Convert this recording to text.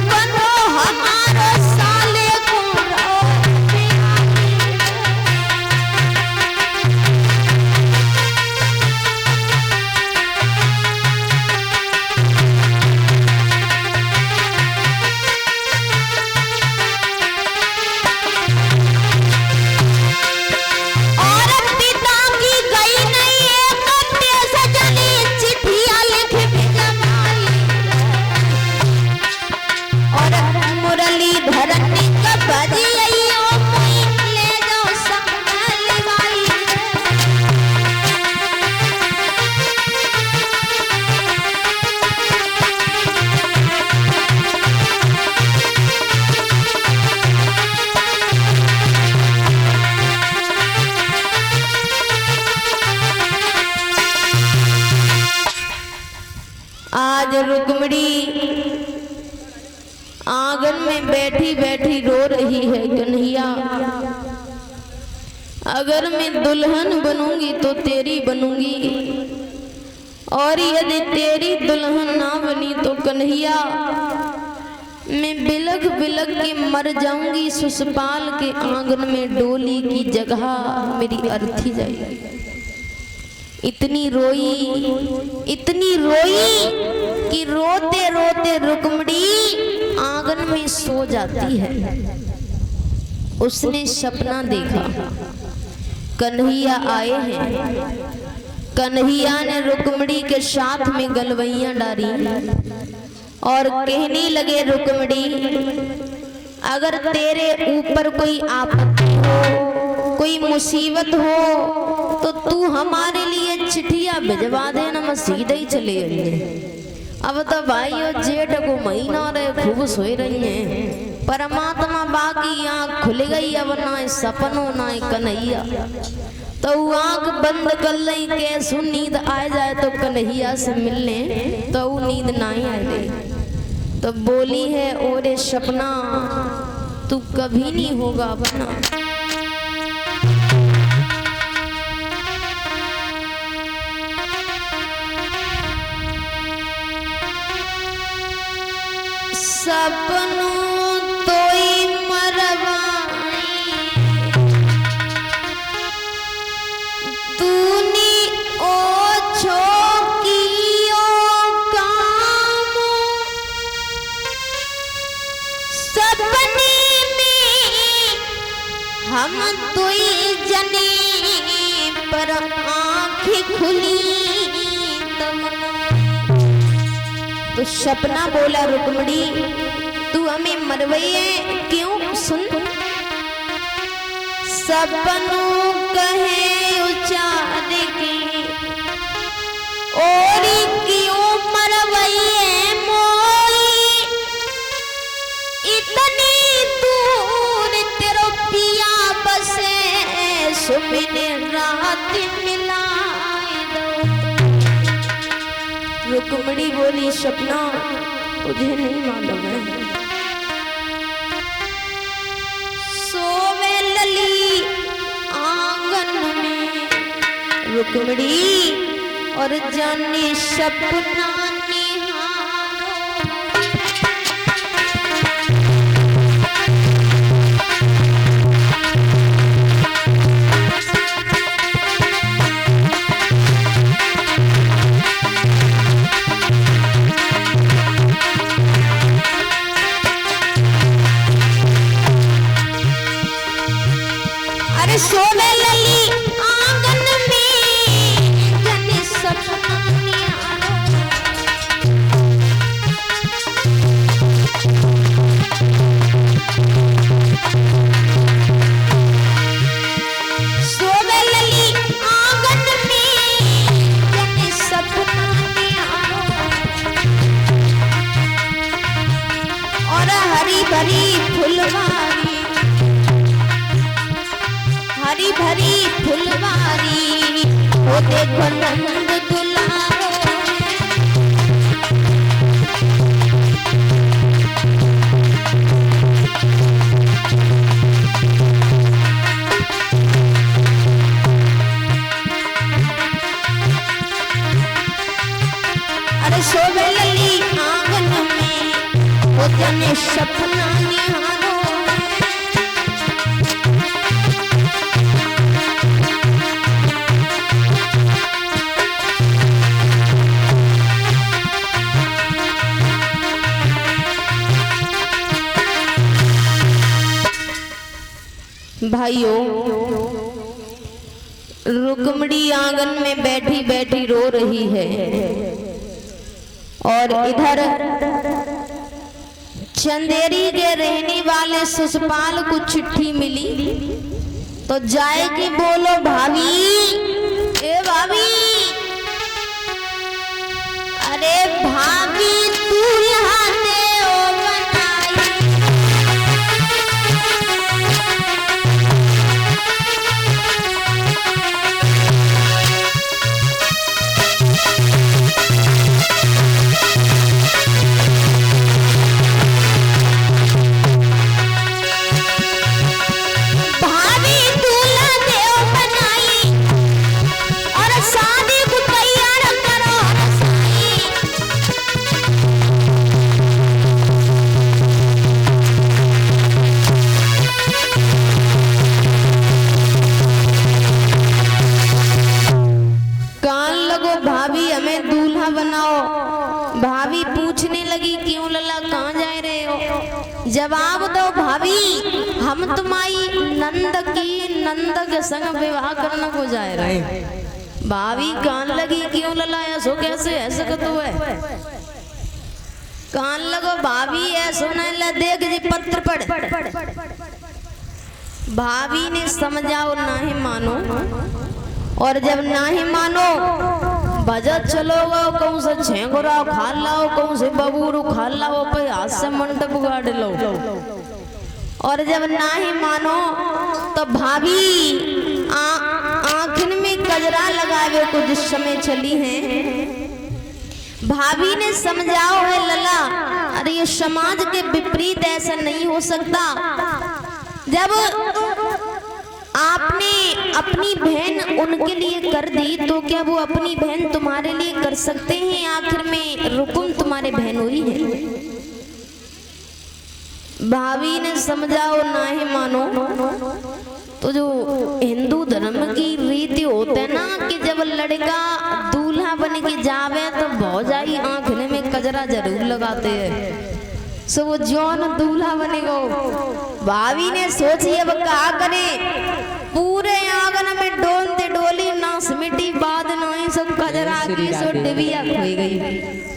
बनो हमारो साले को आज रुक्मणी आंगन में बैठी बैठी रो रही है। कन्हैया, अगर मैं दुल्हन बनूंगी तो तेरी बनूंगी, और यदि तेरी दुल्हन ना बनी तो कन्हैया मैं बिलख बिलख के मर जाऊंगी। सुसपाल के आंगन में डोली की जगह मेरी अर्थी जाएगी। इतनी रोई कि रोते रोते रुक्मणी आंगन में सो जाती है। उसने सपना देखा, कन्हैया आए हैं। कन्हैया ने रुक्मणी के साथ में गलवैया डाली और कहने लगे, रुक्मणी अगर तेरे ऊपर कोई आपत्ति हो, कोई मुसीबत हो तो तू हमारे लिए चिट्ठियां भिजवा देना, हम सीधे ही चले जाएंगे। अब तो भाइयों जेठ को महीना रहे, खूब सोई रही हैं। परमात्मा बाकी आँख खुल गई, अब ना सपनों ना कन्हैया। तो आँख बंद कर ली, कैसू नींद आ जाए तो कन्हैया से मिलने, तो नींद नहीं आ गई। तो बोली है, ओरे सपना तू कभी नहीं होगा अपना। सपनों तोई मरवाई तूने ओ छोकियो काम, सपने में हम तोई जने पर आँखें खुली तो सपना बोला, रुक्मणी तू हमें मरवाइए क्यों? सुन, सपनों कहे उचार के और क्यों मरवाइए मोई, इतनी दूर तेरो पिया बसे, सुमिने रात मिलाए दो। रुक्मणी बोली, सपना तुझे नहीं मालूम है, सोवे लली आंगन में रुक्मणी और जाने सपना सोवे लली आंगन में जने सपना सोवे लली आंगन में जने सपना और हरी भरी फुलवारी, हरी भरी फुलवारी वो देखो नंद दुलारो। अरे शोभे लली आंगन में वो मन सपना निहारो। भाइयों, रुक्मणी आंगन में बैठी बैठी रो रही है और इधर चंदेरी के रहने वाले शिशुपाल को चिट्ठी मिली तो जाए कि बोलो भाभी, ए भाभी, अरे भाभी दूल्हा भाभी पूछने लगी क्यों लला कहाँ जा रहे हो? जवाब दो भाभी, हम तुम्हारी नंद के संग विवाह करने को जा रहे हैं। भाभी कान लगी क्यों लला ऐसो कैसे ऐसे कतो है? कान लगो भाभी ऐसो न देख जी पत्र पढ़। भाभी ने समझाओ नहीं मानो और जब नहीं मानो बजट चलोगा कहूँ से छेंगोरा खा लाओ, कहूँ से बबूरू खा लाओ, पे हाथ से मंडप गाड़ लो। और जब नहीं मानो तो भाभी आँखन में कजरा लगावे कुछ समय चली हैं। भाभी ने समझाओ है लला, अरे ये समाज के विपरीत ऐसा नहीं हो सकता। जब आपने अपनी बहन उनके लिए कर दी तो क्या वो अपनी बहन तुम्हारे लिए कर सकते हैं? आखिर में रुकुम तुम्हारे बहन हुई है। भाभी ने समझाओ नहीं मानो तो जो हिंदू धर्म की रीति होते है ना कि जब लड़का दूल्हा बन के जावे तो भौजाई आंखने में कजरा जरूर लगाते हैं। सो वो जौन दूल्हा बनेगा। भाभी ने सोची अब क्या करे, पूरे आंगन में डोलते डोली ना समिटी बाद नहीं सब कजरा की सो डिबिया खोई गई।